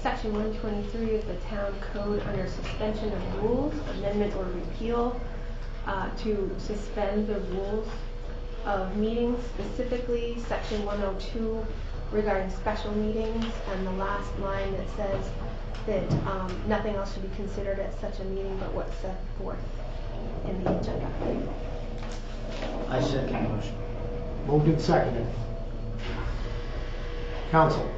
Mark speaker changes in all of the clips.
Speaker 1: Section 123 of the Town Code under suspension of rules, amendment or repeal, to suspend the rules of meetings, specifically Section 102 regarding special meetings, and the last line that says that nothing else should be considered at such a meeting but what's set forth in the agenda.
Speaker 2: I second the motion.
Speaker 3: Moved and seconded. Council.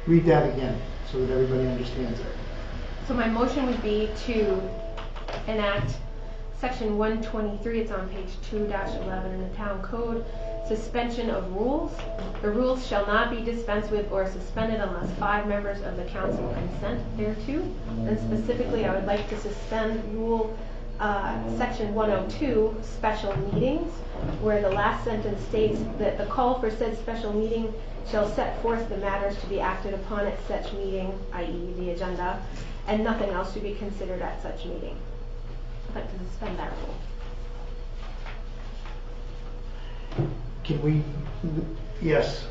Speaker 3: Read that again so that everybody understands it.
Speaker 1: So my motion would be to enact Section 123, it's on page 2-11 in the Town Code, suspension of rules. The rules shall not be dispensed with or suspended unless 5 members of the council consent thereto. And specifically, I would like to suspend rule Section 102, special meetings, where the last sentence states that the call for said special meeting shall set forth the matters to be acted upon at such meeting, i.e. the agenda, and nothing else should be considered at such meeting. I'd like to suspend that rule.
Speaker 3: Can we, yes.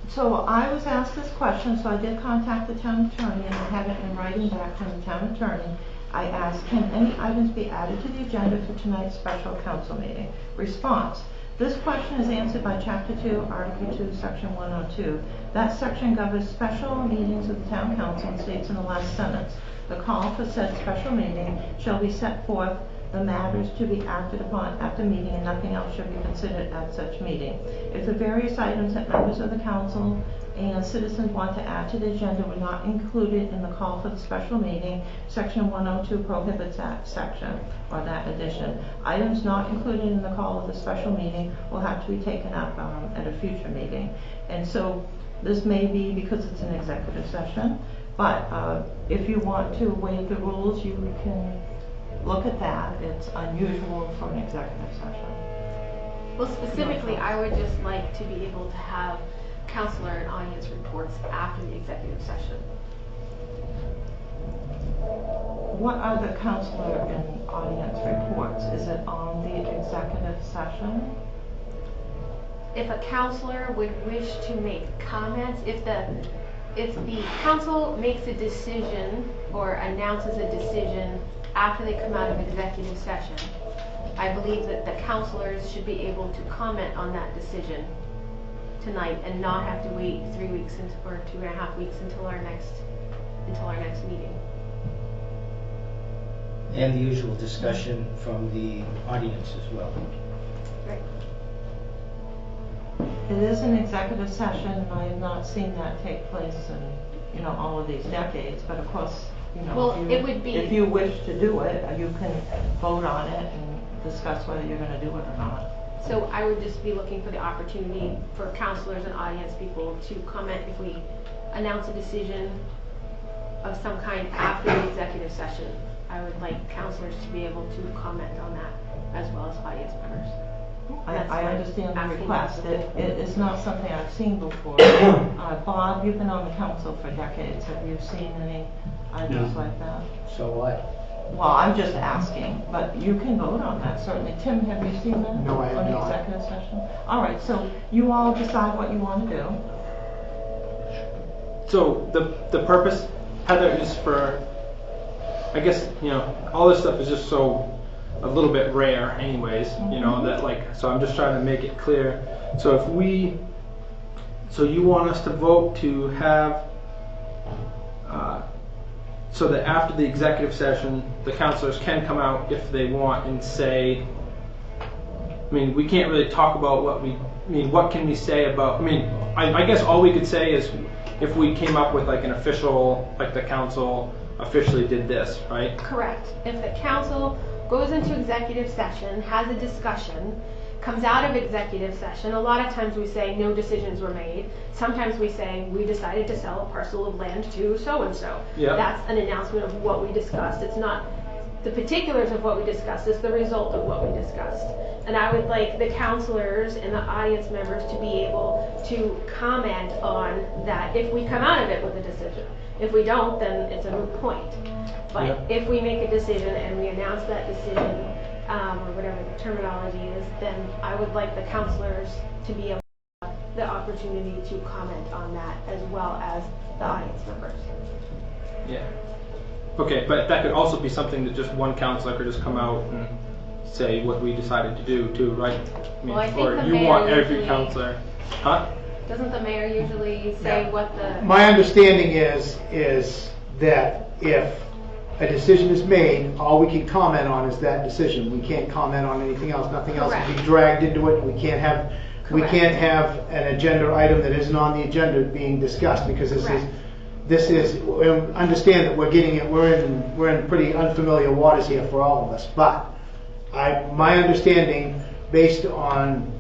Speaker 4: So I was asked this question, so I did contact the town attorney, and I have it in writing back from the town attorney. I asked, can any items be added to the agenda for tonight's special council meeting? Response: this question is answered by Chapter 2, Article 2, Section 102. That section governs special meetings of the town council and states in the last sentence, the call for said special meeting shall be set forth the matters to be acted upon at the meeting, and nothing else shall be considered at such meeting. If the various items that members of the council and citizens want to add to the agenda were not included in the call for the special meeting, Section 102 prohibits that section or that addition. Items not included in the call of the special meeting will have to be taken up at a future meeting. And so this may be because it's an executive session, but if you want to waive the rules, you can look at that. It's unusual for an executive session.
Speaker 1: Well, specifically, I would just like to be able to have counselor and audience reports after the executive session.
Speaker 4: What are the counselor and audience reports? Is it on the executive session?
Speaker 1: If a counselor would wish to make comments, if the council makes a decision or announces a decision after they come out of executive session, I believe that the counselors should be able to comment on that decision tonight and not have to wait 3 weeks or 2.5 weeks until our next meeting.
Speaker 2: And the usual discussion from the audience as well.
Speaker 1: Right.
Speaker 4: It is an executive session, and I have not seen that take place in all of these decades. But of course,
Speaker 1: well, if
Speaker 4: you wish to do it, you can vote on it and discuss whether you're going to do it or not.
Speaker 1: So I would just be looking for the opportunity for counselors and audience people to comment if we announce a decision of some kind after the executive session. I would like counselors to be able to comment on that as well as audience members.
Speaker 4: I understand the request. It is not something I've seen before. Bob, you've been on the council for decades. Have you seen any items like that?
Speaker 2: So what?
Speaker 4: Well, I'm just asking, but you can vote on that, certainly. Tim, have you seen that?
Speaker 3: No, I have
Speaker 4: on the
Speaker 3: not.
Speaker 4: executive session? All right, so you all decide what you want to do.
Speaker 5: So the purpose, Heather, is for, I guess, all this stuff is just so a little bit rare anyways, that so I'm just trying to make it clear. So so you want us to vote to have, so that after the executive session, the counselors can come out if they want and say, we can't really talk about what can we say about, I guess all we could say is if we came up with an official, the council officially did this, right?
Speaker 1: Correct. If the council goes into executive session, has a discussion, comes out of executive session, a lot of times we say no decisions were made. Sometimes we say we decided to sell a parcel of land to so-and-so.
Speaker 5: Yep.
Speaker 1: That's an announcement of what we discussed. It's not the particulars of what we discussed, it's the result of what we discussed. And I would like the counselors and the audience members to be able to comment on that if we come out of it with a decision. If we don't, then it's a moot point. But
Speaker 5: Yep.
Speaker 1: if we make a decision and we announce that decision, or whatever the terminology is, then I would like the counselors to be able to the opportunity to comment on that as well as the audience members.
Speaker 5: Yeah. Okay, but that could also be something that just one counselor could just come out and say what we decided to do too, right?
Speaker 1: Well, I think
Speaker 5: or
Speaker 1: the
Speaker 5: you
Speaker 1: mayor
Speaker 5: want every
Speaker 1: usually-
Speaker 5: counselor, huh?
Speaker 1: Doesn't the mayor usually say what the?
Speaker 3: My understanding is that if a decision is made, all we can comment on is that decision. We can't comment on anything else. Nothing else can be
Speaker 1: Correct.
Speaker 3: dragged into it. We can't
Speaker 1: Correct.
Speaker 3: have an agenda item that isn't on the agenda being discussed because
Speaker 1: Correct.
Speaker 3: this is, understand that we're in pretty unfamiliar waters here for all of us. But my understanding, based on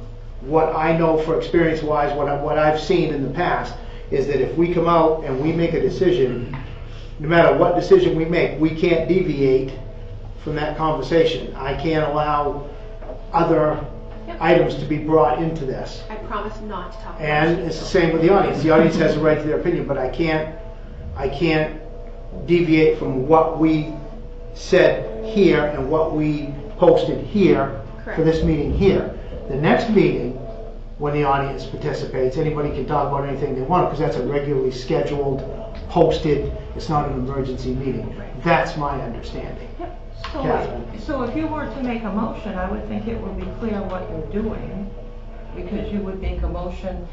Speaker 3: what I know for experience-wise, what I've seen in the past, is that if we come out and we make a decision, no matter what decision we make, we can't deviate from that conversation. I can't allow other
Speaker 1: Yep.
Speaker 3: items to be brought into this.
Speaker 1: I promise not to talk about
Speaker 3: And
Speaker 1: it.
Speaker 3: it's the same with the audience. The audience has a right to their opinion, but I can't deviate from what we said here and what we posted here for
Speaker 1: Correct.
Speaker 3: this meeting here. The next meeting, when the audience participates, anybody can talk about anything they want because that's a regularly scheduled, posted, it's not an emergency meeting. That's my understanding. Catherine.
Speaker 4: So if you were to make a motion, I would think it would be clear what you're doing, because you would make a motion,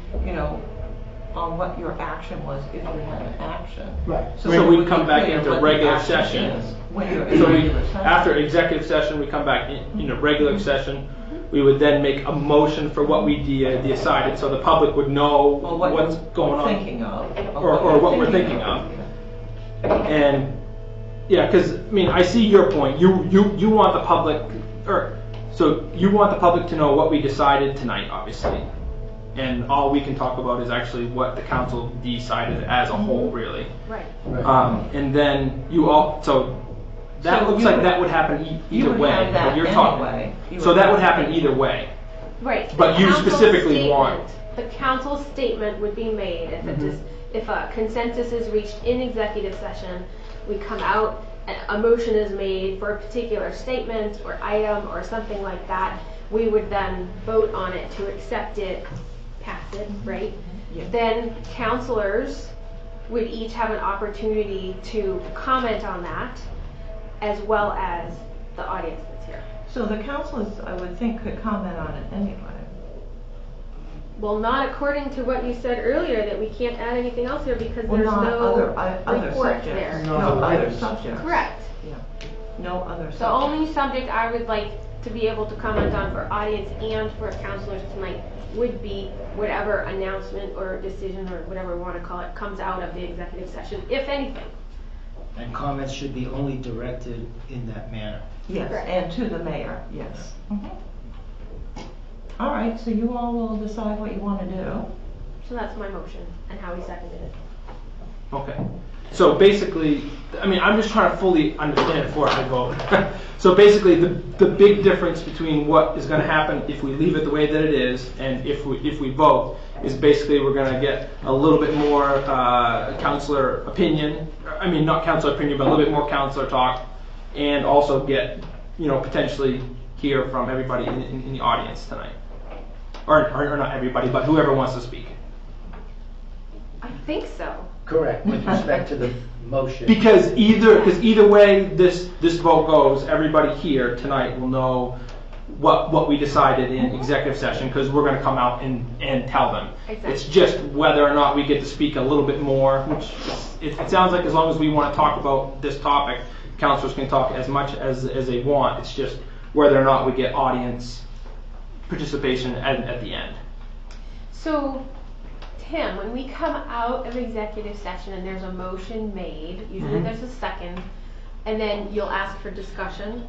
Speaker 4: on what your action was if you had an action.
Speaker 3: Right.
Speaker 5: So
Speaker 4: it
Speaker 5: we'd
Speaker 4: would
Speaker 5: come
Speaker 4: be
Speaker 5: back
Speaker 4: clear
Speaker 5: into
Speaker 4: what the
Speaker 5: regular
Speaker 4: action
Speaker 5: session.
Speaker 4: is when you're in
Speaker 5: So
Speaker 4: regular session.
Speaker 5: after executive session, we come back in a regular session. We would then make a motion for what we decided, so the public would know
Speaker 4: Or what
Speaker 5: what's
Speaker 4: you're
Speaker 5: going on.
Speaker 4: thinking of.
Speaker 5: Or what we're thinking of. And, yeah, because, I see your point. You want the public, so you want the public to know what we decided tonight, obviously. And all we can talk about is actually what the council decided as a whole, really.
Speaker 1: Right.
Speaker 5: And then so that
Speaker 4: So
Speaker 5: looks
Speaker 4: you
Speaker 5: like
Speaker 4: would-
Speaker 5: that would happen
Speaker 4: You
Speaker 5: either
Speaker 4: would
Speaker 5: way.
Speaker 4: have that
Speaker 5: what you're talking.
Speaker 4: anyway. You
Speaker 5: So
Speaker 4: would
Speaker 5: that
Speaker 4: have
Speaker 5: would happen either way.
Speaker 1: Right.
Speaker 5: But
Speaker 1: The
Speaker 5: you
Speaker 1: council's
Speaker 5: specifically want-
Speaker 1: statement- The council's statement would be made if a consensus is reached in executive session, we come out, a motion is made for a particular statement or item or something like that, we would then vote on it to accept it, pass it, right?
Speaker 4: Yeah.
Speaker 1: Then councilors would each have an opportunity to comment on that, as well as the audience that's here.
Speaker 4: So the councilors, I would think, could comment on it anyway.
Speaker 1: Well, not according to what you said earlier, that we can't add anything else here because
Speaker 4: Well,
Speaker 1: there's
Speaker 4: not
Speaker 1: no
Speaker 4: other
Speaker 1: report
Speaker 4: subjects.
Speaker 1: there.
Speaker 3: No
Speaker 4: No
Speaker 3: other
Speaker 4: other
Speaker 3: items.
Speaker 4: subjects.
Speaker 1: Correct.
Speaker 4: Yeah. No other subjects.
Speaker 1: The only subject I would like to be able to comment on for audience and for councilors tonight would be whatever announcement or decision or whatever we want to call it comes out of the executive session, if anything.
Speaker 2: And comments should be only directed in that manner.
Speaker 4: Yes,
Speaker 1: Correct.
Speaker 4: and to the mayor, yes. All right, so you all will decide what you want to do.
Speaker 1: So that's my motion and how we seconded it.
Speaker 5: Okay. So basically, I'm just trying to fully understand it before I vote. So basically, the big difference between what is going to happen if we leave it the way that it is and if we vote is basically we're going to get a little bit more counselor opinion. Not counselor opinion, but a little bit more counselor talk, and also get potentially hear from everybody in the audience tonight, or not everybody, but whoever wants to speak.
Speaker 1: I think so.
Speaker 2: Correct, with respect to the motion.
Speaker 5: Because either way this vote goes, everybody here tonight will know what we decided in executive session, because we're going to come out and tell them.
Speaker 1: Exactly.
Speaker 5: It's just whether or not we get to speak a little bit more, which it sounds like as long as we want to talk about this topic, councilors can talk as much as they want. It's just whether or not we get audience participation at the end.
Speaker 1: So, Tim, when we come out of executive session and there's a motion made, usually there's a second, and then you'll ask for discussion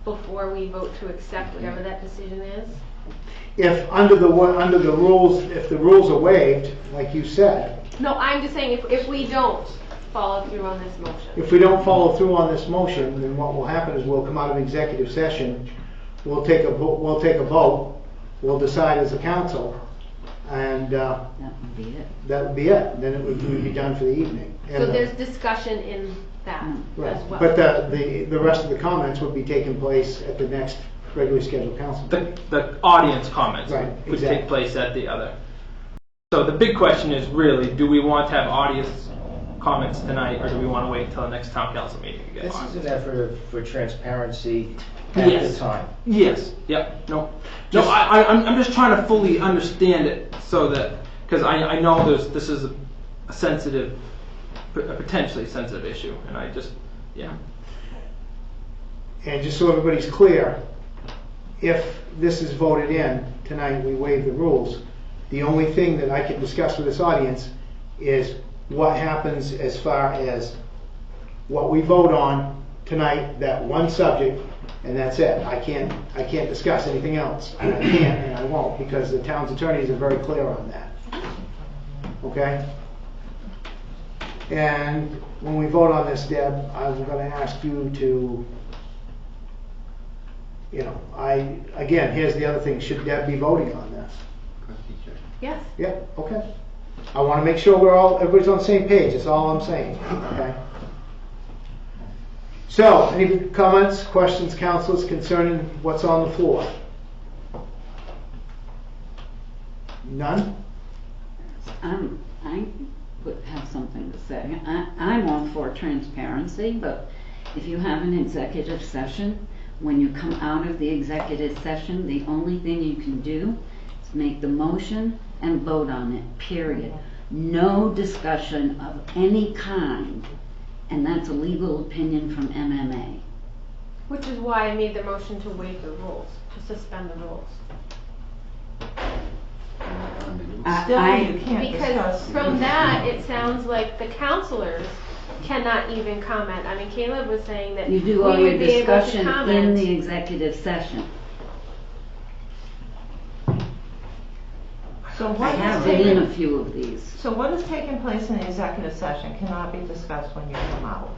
Speaker 1: before we vote to accept whatever that decision is?
Speaker 3: If under the rules, if the rules are waived, like you said,
Speaker 1: No, I'm just saying if we don't follow through on this motion.
Speaker 3: if we don't follow through on this motion, then what will happen is we'll come out of executive session, we'll take a vote, we'll decide as a council, and
Speaker 6: That would be it.
Speaker 3: that would be it. Then it would be done for the evening.
Speaker 1: So there's discussion in that
Speaker 3: Right.
Speaker 1: as well.
Speaker 3: But the rest of the comments would be taking place at the next regularly scheduled council.
Speaker 5: The audience comments
Speaker 3: Right,
Speaker 5: would
Speaker 3: exactly.
Speaker 5: take place at the other. So the big question is really, do we want to have audience comments tonight, or do we want to wait until the next town council meeting to get
Speaker 2: This is
Speaker 5: audience?
Speaker 2: an effort for transparency at the
Speaker 5: Yes.
Speaker 2: time.
Speaker 5: Yes, yep, no. No, I'm just trying to fully understand it so that, because I know this is a sensitive, a potentially sensitive issue, and I just, yeah.
Speaker 3: And just so everybody's clear, if this is voted in tonight, we waive the rules. The only thing that I can discuss with this audience is what happens as far as what we vote on tonight, that one subject, and that's it. I can't discuss anything else. And I can't and I won't, because the town's attorneys are very clear on that. Okay? And when we vote on this, Deb, I'm gonna ask you to, again, here's the other thing, should Deb be voting on this?
Speaker 1: Yes.
Speaker 3: Yep, okay. I want to make sure everybody's on the same page, that's all I'm saying, okay? So, any comments, questions, councilors concerning what's on the floor? None?
Speaker 6: I would have something to say. I'm all for transparency, but if you have an executive session, when you come out of the executive session, the only thing you can do is make the motion and vote on it, period. No discussion of any kind, and that's a legal opinion from MMA.
Speaker 1: Which is why I made the motion to waive the rules, to suspend the rules.
Speaker 4: Still, you can't
Speaker 1: Because
Speaker 4: discuss.
Speaker 1: from that, it sounds like the counselors cannot even comment. I mean, Caleb was saying that
Speaker 6: You
Speaker 1: we
Speaker 6: do all your
Speaker 1: would be able to
Speaker 6: discussion in
Speaker 1: comment.
Speaker 6: the executive session.
Speaker 4: So
Speaker 6: I
Speaker 4: what
Speaker 6: have
Speaker 4: is
Speaker 6: been in a
Speaker 4: taking,
Speaker 6: few of these.
Speaker 4: so what is taking place in the executive session cannot be discussed when you come out.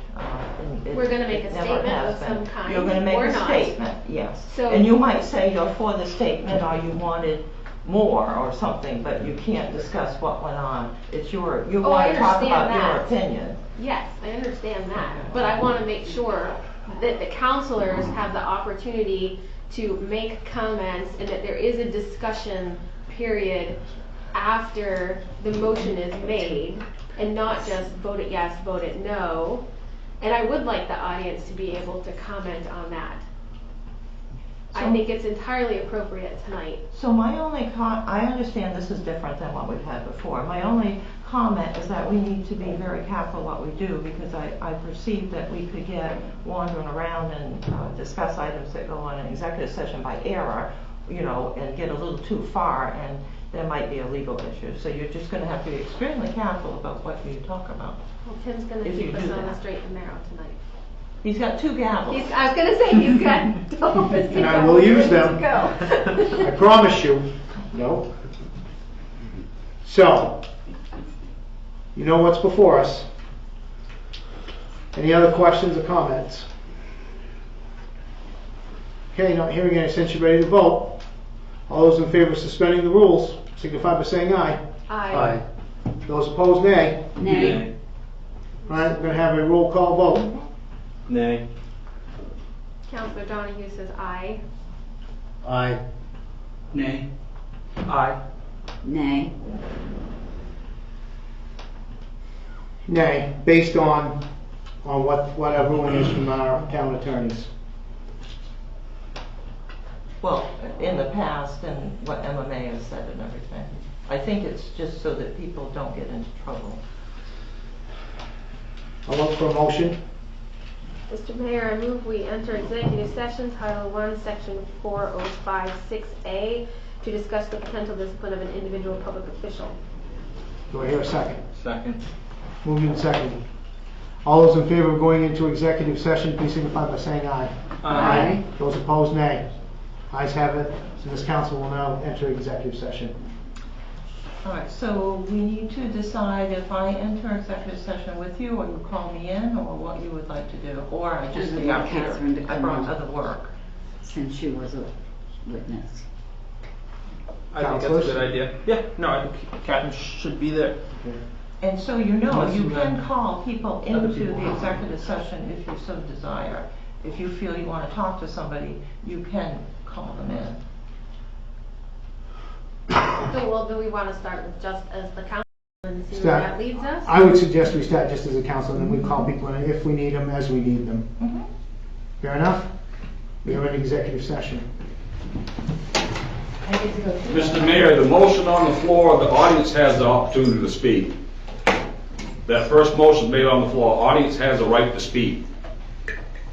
Speaker 4: And
Speaker 1: We're gonna make a
Speaker 4: it never
Speaker 1: statement
Speaker 4: has
Speaker 1: of
Speaker 4: been.
Speaker 1: some kind,
Speaker 4: You're gonna make
Speaker 1: or
Speaker 4: a
Speaker 1: not.
Speaker 4: statement, yes.
Speaker 1: So-
Speaker 4: And you might say you're for the statement or you wanted more or something, but you can't discuss what went on. It's you
Speaker 1: Oh,
Speaker 4: want
Speaker 1: I
Speaker 4: to talk
Speaker 1: understand
Speaker 4: about your
Speaker 1: that.
Speaker 4: opinion.
Speaker 1: Yes, I understand that, but I want to make sure that the counselors have the opportunity to make comments and that there is a discussion period after the motion is made and not just vote it yes, vote it no. And I would like the audience to be able to comment on that. I
Speaker 4: So-
Speaker 1: think it's entirely appropriate tonight.
Speaker 4: So my only I understand this is different than what we've had before. My only comment is that we need to be very careful what we do, because I perceive that we could get wandering around and discuss items that go on an executive session by error, and get a little too far, and there might be a legal issue. So you're just gonna have to be extremely careful about what you talk about.
Speaker 1: Well, Tim's going to
Speaker 4: If you
Speaker 1: keep us
Speaker 4: do
Speaker 1: on the
Speaker 4: that.
Speaker 1: straight and narrow tonight.
Speaker 4: He's got two gavels.
Speaker 1: I was going to say, he's got double biscuit
Speaker 3: And I will use
Speaker 1: ready
Speaker 3: them.
Speaker 1: to go.
Speaker 3: I promise you, no. So, you know what's before us. Any other questions or comments? Okay, not hearing any, since you're ready to vote. All those in favor of suspending the rules, signify by saying aye.
Speaker 1: Aye.
Speaker 3: Those opposed, nay.
Speaker 6: Nay.
Speaker 3: All right, we're gonna have a roll call vote.
Speaker 7: Nay.
Speaker 1: Counselor Donahue says aye.
Speaker 2: Aye.
Speaker 7: Nay.
Speaker 5: Aye.
Speaker 6: Nay.
Speaker 3: Nay, based on what our ruling is from our town attorneys.
Speaker 4: Well, in the past and what MMA has said and everything. I think it's just so that people don't get into trouble.
Speaker 3: I'll look for a motion.
Speaker 1: Mr. Mayor, I move we enter executive session, Title 1, Section 4056A, to discuss the potential discipline of an individual public official.
Speaker 3: Do I hear a second?
Speaker 7: Second.
Speaker 3: Moved and seconded. All those in favor of going into executive session, please signify by saying aye.
Speaker 6: Aye.
Speaker 3: Those opposed, nay. Ayes have it. So this council will now enter executive session.
Speaker 4: All right, so we need to decide if I enter executive session with you, or you call me in, or what you would like to do, or I just
Speaker 6: I would
Speaker 4: stay
Speaker 6: like
Speaker 4: out here.
Speaker 6: Catherine to
Speaker 4: I
Speaker 6: come
Speaker 4: brought
Speaker 6: in.
Speaker 4: other work.
Speaker 6: Since she was a witness.
Speaker 5: I think that's a
Speaker 3: Counselors?
Speaker 5: good idea. Yeah, no, I think Catherine should be there.
Speaker 4: And so you know,
Speaker 5: Unless
Speaker 4: you
Speaker 5: you
Speaker 4: can
Speaker 5: have
Speaker 4: call people
Speaker 5: other
Speaker 4: into
Speaker 5: people.
Speaker 4: the executive session if you so desire. If you feel you want to talk to somebody, you can call them in.
Speaker 1: So, well, do we want to start with just as the council and see where
Speaker 3: Start.
Speaker 1: that leads us?
Speaker 3: I would suggest we start just as a council, and then we call people in if we need them, as we need them.
Speaker 4: Mhm.
Speaker 3: Fair enough? We are in executive session.
Speaker 1: I get to go too.
Speaker 8: Mr. Mayor, the motion on the floor, the audience has the opportunity to speak. That first motion made on the floor, audience has a right to speak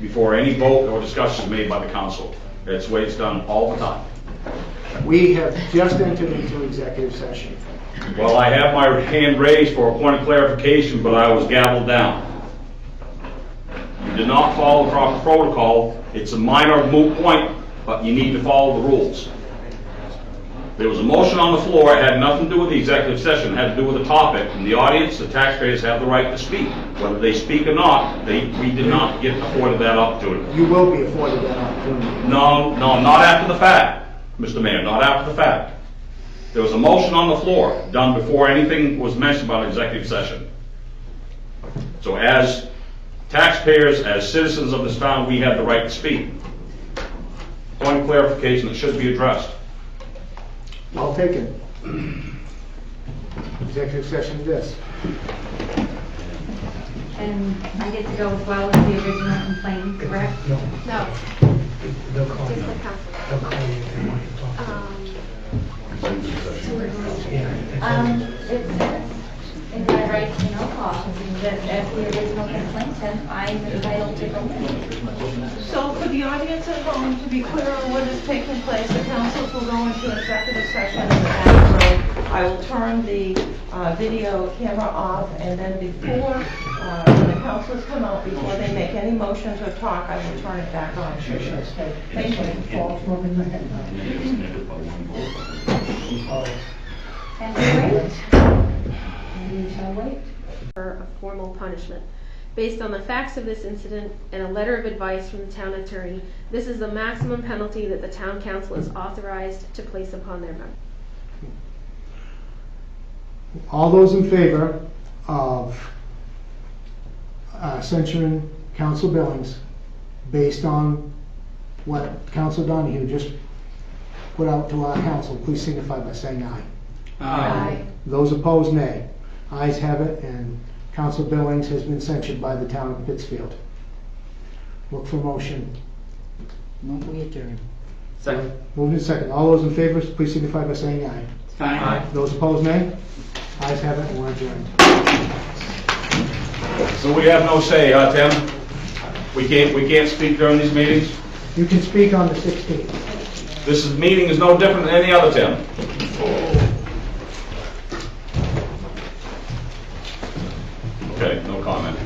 Speaker 8: before any vote or discussion is made by the council. That's the way it's done all the time.
Speaker 3: We have just entered into executive session.
Speaker 8: Well, I have my hand raised for a point of clarification, but I was gavelled down. You did not follow the proper protocol. It's a minor moot point, but you need to follow the rules. There was a motion on the floor, it had nothing to do with the executive session, it had to do with the topic, and the audience, the taxpayers have the right to speak. Whether they speak or not, we did not get afforded that opportunity.
Speaker 3: You will be afforded that opportunity.
Speaker 8: No, not after the fact, Mr. Mayor, not after the fact. There was a motion on the floor, done before anything was mentioned about executive session. So as taxpayers, as citizens of this town, we have the right to speak. Point of clarification that should be addressed.
Speaker 3: Well taken. Executive session it is.
Speaker 9: And I get to go as well as the original complaint, correct?
Speaker 1: No,
Speaker 2: They'll call
Speaker 1: just
Speaker 2: you.
Speaker 1: the council.
Speaker 2: They'll call you if they want to talk.
Speaker 9: It says in my right to know clause that as the original complainant, I'm entitled to go.
Speaker 4: So for the audience at home, to be clear on what is taking place, the councils will go into executive session in the back room. I will turn the video camera off, and then before, when the councils come out, before they make any motions or talk, I will turn it back on. Thank you.
Speaker 9: And we wait. And we shall wait.
Speaker 1: For a formal punishment. Based on the facts of this incident and a letter of advice from the town attorney, this is the maximum penalty that the town council is authorized to place upon their members.
Speaker 3: All those in favor of censuring Council Billings based on what Council Donahue just put out to our council, please signify by saying aye.
Speaker 1: Aye.
Speaker 3: Those opposed, nay. Ayes have it, and Council Billings has been censured by the town of Pittsfield. Look for motion.
Speaker 6: Move we adjourn.
Speaker 5: Second.
Speaker 3: Moved in second. All those in favor, please signify by saying aye.
Speaker 5: Aye.
Speaker 3: Those opposed, nay. Ayes have it, and we're adjourned.
Speaker 8: So we have no say, Tim? We can't speak during these meetings?
Speaker 3: You can speak on the 16th.
Speaker 8: This meeting is no different than any other, Tim. Okay, no comment.